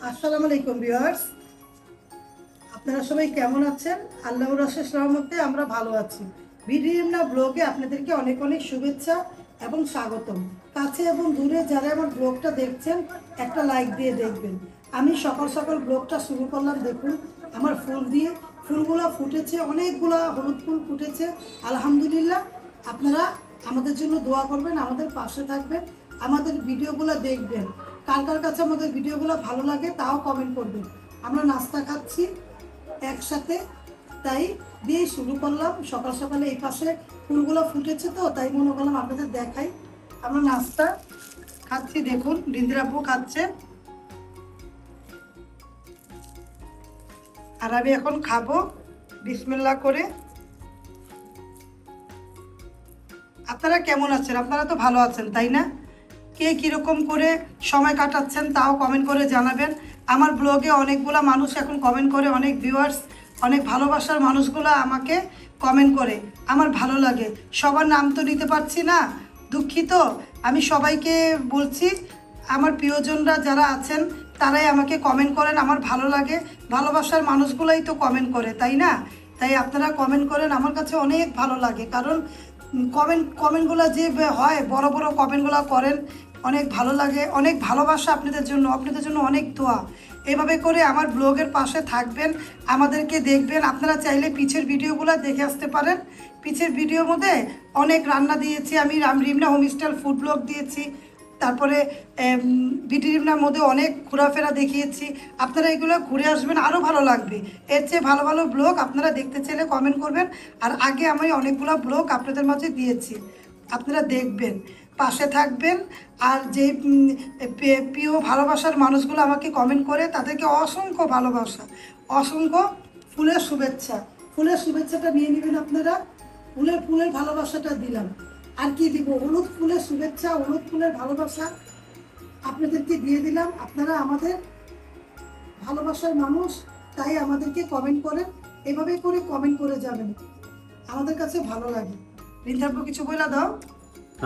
আসসালামু আলাইকুম ভিউয়ার্স, আপনারা সবাই কেমন আছেন? আল্লাহর অশেষ রহমতে আমরা ভালো আছি। ভিডিওনা ব্লগে আপনাদেরকে অনেক অনেক শুভেচ্ছা এবং স্বাগতম। কাছে এবং দূরে যারা আমার ব্লগটা দেখছেন একটা লাইক দিয়ে দেখবেন। আমি সকাল সকাল ব্লগটা শুরু করলাম। দেখুন আমার ফুল দিয়ে, ফুলগুলো ফুটেছে, অনেকগুলো হলুদ ফুল ফুটেছে আলহামদুলিল্লাহ। আপনারা আমাদের জন্য দোয়া করবেন, আমাদের পাশে থাকবেন, আমাদের ভিডিওগুলো দেখবেন। কার কার কাছে আমাদের ভিডিওগুলো ভালো লাগে তাও কমেন্ট করবেন। আমরা নাস্তা খাচ্ছি একসাথে, তাই দিয়ে শুরু করলাম সকাল সকালে। এই পাশে ফুলগুলো ফুটেছে তো তাই মনে করলাম আপনাদের দেখাই। আমরা নাস্তা খাচ্ছি, দেখুন রিন্দ্রাপু খাচ্ছে আর আমি এখন খাবো বিসমিল্লাহ করে। আপনারা কেমন আছেন? আপনারা তো ভালো আছেন তাই না? কে কীরকম করে সময় কাটাচ্ছেন তাও কমেন্ট করে জানাবেন। আমার ব্লগে অনেকগুলো মানুষ এখন কমেন্ট করে, অনেক ভিউয়ার্স, অনেক ভালোবাসার মানুষগুলো আমাকে কমেন্ট করে, আমার ভালো লাগে। সবার নাম তো নিতে পারছি না, দুঃখিত। আমি সবাইকে বলছি, আমার প্রিয়জনরা যারা আছেন তারাই আমাকে কমেন্ট করেন, আমার ভালো লাগে। ভালোবাসার মানুষগুলাই তো কমেন্ট করে তাই না? তাই আপনারা কমেন্ট করেন, আমার কাছে অনেক ভালো লাগে। কারণ কমেন্টগুলো যে হয়, বড় বড় কমেন্টগুলো করেন, অনেক ভালো লাগে। অনেক ভালোবাসা আপনাদের জন্য অনেক দোয়া। এভাবে করে আমার ব্লগের পাশে থাকবেন, আমাদেরকে দেখবেন। আপনারা চাইলে পিছের ভিডিওগুলো দেখে আসতে পারেন। পিছের ভিডিওর মধ্যে অনেক রান্না দিয়েছি আমি, রিমনা হোমস্টাইল ফুড ব্লগ দিয়েছি। তারপরে বিডি রিমনার মধ্যে অনেক ঘোরাফেরা দেখিয়েছি। আপনারা এগুলো ঘুরে আসবেন, আরও ভালো লাগবে। এর চেয়ে ভালো ভালো ব্লগ আপনারা দেখতে চাইলে কমেন্ট করবেন। আর আগে আমি অনেকগুলো ব্লগ আপনাদের মাঝে দিয়েছি, আপনারা দেখবেন, পাশে থাকবেন। আর যে প্রিয় ভালোবাসার মানুষগুলো আমাকে কমেন্ট করে তাদেরকে অসংখ্য ভালোবাসা, অসংখ্য ফুলের শুভেচ্ছা। ফুলের শুভেচ্ছাটা নিয়ে নেবেন আপনারা। ফুলের ভালোবাসাটা দিলাম, আর কি দিব? হলুদ ফুলের শুভেচ্ছা, হলুদ ফুলের ভালোবাসা আপনাদেরকে দিয়ে দিলাম। আপনারা আমাদের ভালোবাসার মানুষ, তাই আমাদেরকে কমেন্ট করেন। এভাবে করে কমেন্ট করে যাবেন, আমাদের কাছে ভালো লাগে। রিন্দাপু কিছু বলে দাও।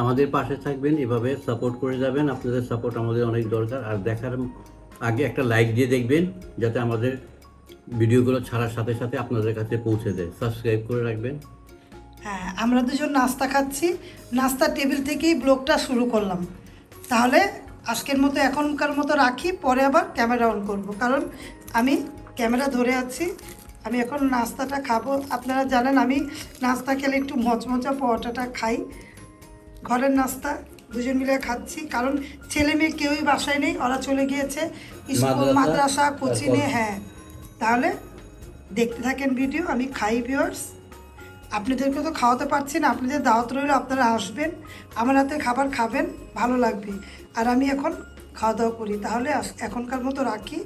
আমাদের পাশে থাকবেন, এভাবে সাপোর্ট করে যাবেন। আপনাদের সাপোর্ট আমাদের অনেক দরকার। আর দেখার আগে একটা লাইক দিয়ে দেখবেন, যাতে আমাদের ভিডিওগুলো ছাড়ার সাথে সাথে আপনাদের কাছে পৌঁছে দেয়। সাবস্ক্রাইব করে রাখবেন। হ্যাঁ, আমরা দুজন নাস্তা খাচ্ছি, নাস্তার টেবিল থেকেই ব্লগটা শুরু করলাম। তাহলে আজকের মতো এখনকার মতো রাখি, পরে আবার ক্যামেরা অন করব, কারণ আমি ক্যামেরা ধরে আছি। আমি এখন নাস্তাটা খাবো। আপনারা জানেন আমি নাস্তা খেলে একটু মচমচা পরোটাটা খাই। ঘরের নাস্তা দুজন মিলে খাচ্ছি, কারণ ছেলে মেয়ে কেউই বাসায় নেই, ওরা চলে গিয়েছে স্কুল, মাদ্রাসা, কোচিংয়ে। হ্যাঁ, তাহলে দেখতে থাকেন ভিডিও। আমি খাই ভিউয়ার্স, আপনাদেরকে তো খাওয়াতে পারছি না, আপনাদের দাওয়াত রইল, আপনারা আসবেন, আমার হাতে খাবার খাবেন, ভালো লাগবে। আর আমি এখন খাওয়া দাওয়া করি। তাহলে এখনকার মতো রাখি।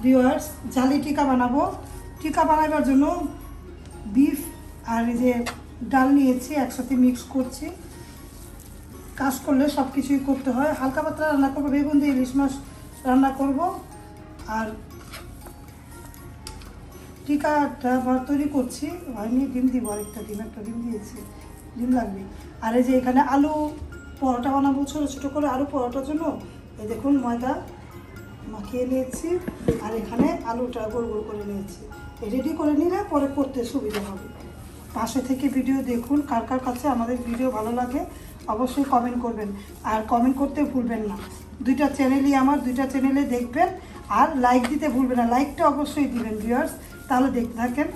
ভিউয়ার্স, জালি টিকা বানাবো। টিকা বানাবার জন্য বিফ আর এই যে ডাল নিয়েছি, একসাথে মিক্স করছি। কাজ করলে সব কিছুই করতে হয়। হালকা পাতলা রান্না করবো, বেগুন দিয়ে ইলিশ মাছ রান্না করব। আর টিকাটা তৈরি করছি, হয়নি। ডিম দিব, আরেকটা ডিম, একটা ডিম দিয়েছি, ডিম লাগবে। আর এই যে এখানে আলু পরোটা বানাবো, ছোটো ছোটো করে আলু পরোটার জন্য। এই দেখুন ময়দা মাখিয়ে নিয়েছি, আর এখানে আলুটা গোল গোল করে নিয়েছি। রেডি করে নিলে পরে করতে সুবিধা হবে। পাশে থেকে ভিডিও দেখুন। কার কার কাছে আমাদের ভিডিও ভালো লাগে অবশ্যই কমেন্ট করবেন, আর কমেন্ট করতে ভুলবেন না। দুইটা চ্যানেলই আমার, দুইটা চ্যানেলে দেখবেন। আর লাইক দিতে ভুলবেন না, লাইকটা অবশ্যই দিবেন ভিউয়ার্স, তাহলে দেখতে থাকেন।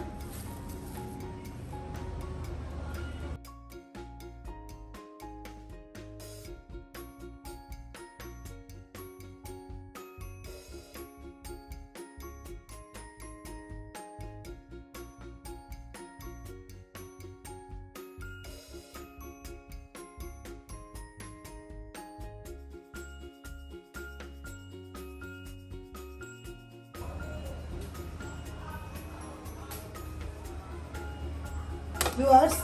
ভিউয়ার্স,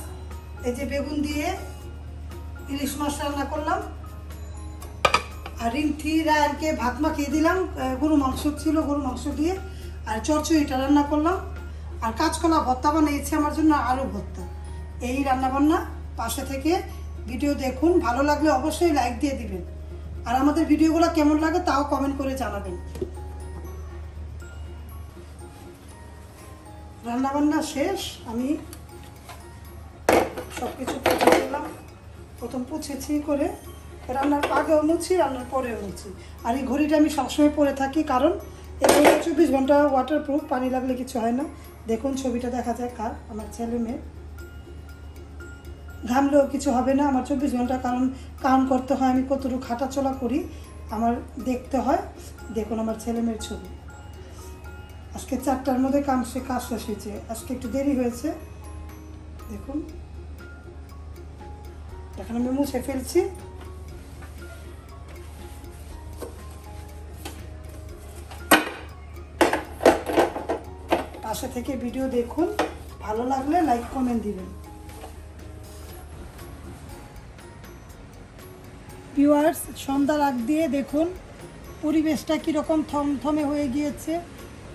এই যে বেগুন দিয়ে ইলিশ মাছ রান্না করলাম, আর রিন্থি রায়কে ভাত মাখিয়ে দিলাম। গরু মাংস ছিল, গরু মাংস দিয়ে আর চচ্চড়িটা রান্না করলাম। আর কাঁচকলা ভর্তা বানিয়েছি আমার জন্য, আলু ভর্তা। এই রান্নাবান্না পাশে থেকে ভিডিও দেখুন, ভালো লাগলে অবশ্যই লাইক দিয়ে দিবেন, আর আমাদের ভিডিওগুলো কেমন লাগে তাও কমেন্ট করে জানাবেন। রান্নাবান্না শেষ, আমি সব কিছু পুছে দিলাম। প্রথম পুছেছি করে রান্নার আগেও মুছি, রান্নার পরেও মুছি। আর এই ঘড়িটা আমি সবসময় পরে থাকি, কারণ এই ঘড়িটা 24 ঘন্টা ওয়াটারপ্রুফ, পানি লাগলে কিছু হয় না। দেখুন ছবিটা দেখা যায় কার, আমার ছেলে মেয়ে। ঘামলেও কিছু হবে না আমার 24 ঘন্টা, কারণ কাম করতে হয়, আমি কতটুকু হাঁটাচলা করি আমার দেখতে হয়। দেখুন আমার ছেলে মেয়ের ছবি। আজকে 4টার মধ্যে কাজ শেষ হয়েছে, আজকে একটু দেরি হয়েছে। দেখুন এখন আমি মুছে ফেলছি। পাশে থেকে ভিডিও দেখুন, ভালো লাগলে লাইক কমেন্ট দিবেন। ভিউয়ার্স, সন্ধ্যার আগ দিয়ে দেখুন পরিবেশটা কীরকম থমথমে হয়ে গিয়েছে।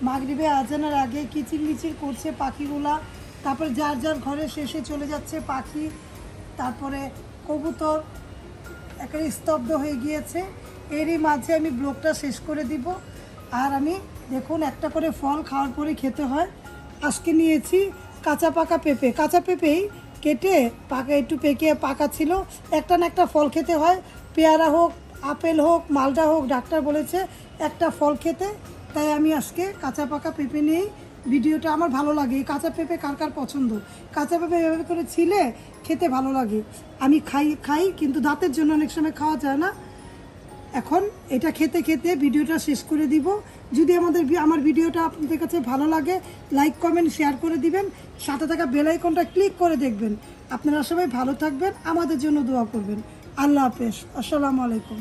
মাগরিবে আজানের আগে কিচিরমিচির করছে পাখিগুলা, তারপরে যার যার ঘরে শেষে চলে যাচ্ছে পাখি, তারপরে কবুতর একেবারে স্তব্ধ হয়ে গিয়েছে। এরই মাঝে আমি ব্লগটা শেষ করে দিব। আর আমি দেখুন একটা করে ফল খাওয়ার পরে খেতে হয়। আজকে নিয়েছি কাঁচা পাকা পেঁপে, কাঁচা পেঁপেই কেটে পাকা একটু পেকে পাকা ছিল। একটা না একটা ফল খেতে হয়, পেয়ারা হোক, আপেল হোক, মালটা হোক, ডাক্তার বলেছে একটা ফল খেতে। তাই আমি আজকে কাঁচা পাকা পেঁপে নিয়েই ভিডিওটা, আমার ভালো লাগে। এই কাঁচা পেঁপে কার কার পছন্দ? কাঁচা পেঁপে এভাবে করে ছিলে খেতে ভালো লাগে। আমি খাই কিন্তু দাঁতের জন্য অনেক সময় খাওয়া যায় না। এখন এটা খেতে খেতে ভিডিওটা শেষ করে দিব। যদি আমার ভিডিওটা আপনাদের কাছে ভালো লাগে, লাইক কমেন্ট শেয়ার করে দিবেন, সাথে থাকা বেল আইকনটা ক্লিক করে দেখবেন। আপনারা সবাই ভালো থাকবেন, আমাদের জন্য দোয়া করবেন। আল্লাহ হাফেজ, আসসালামু আলাইকুম।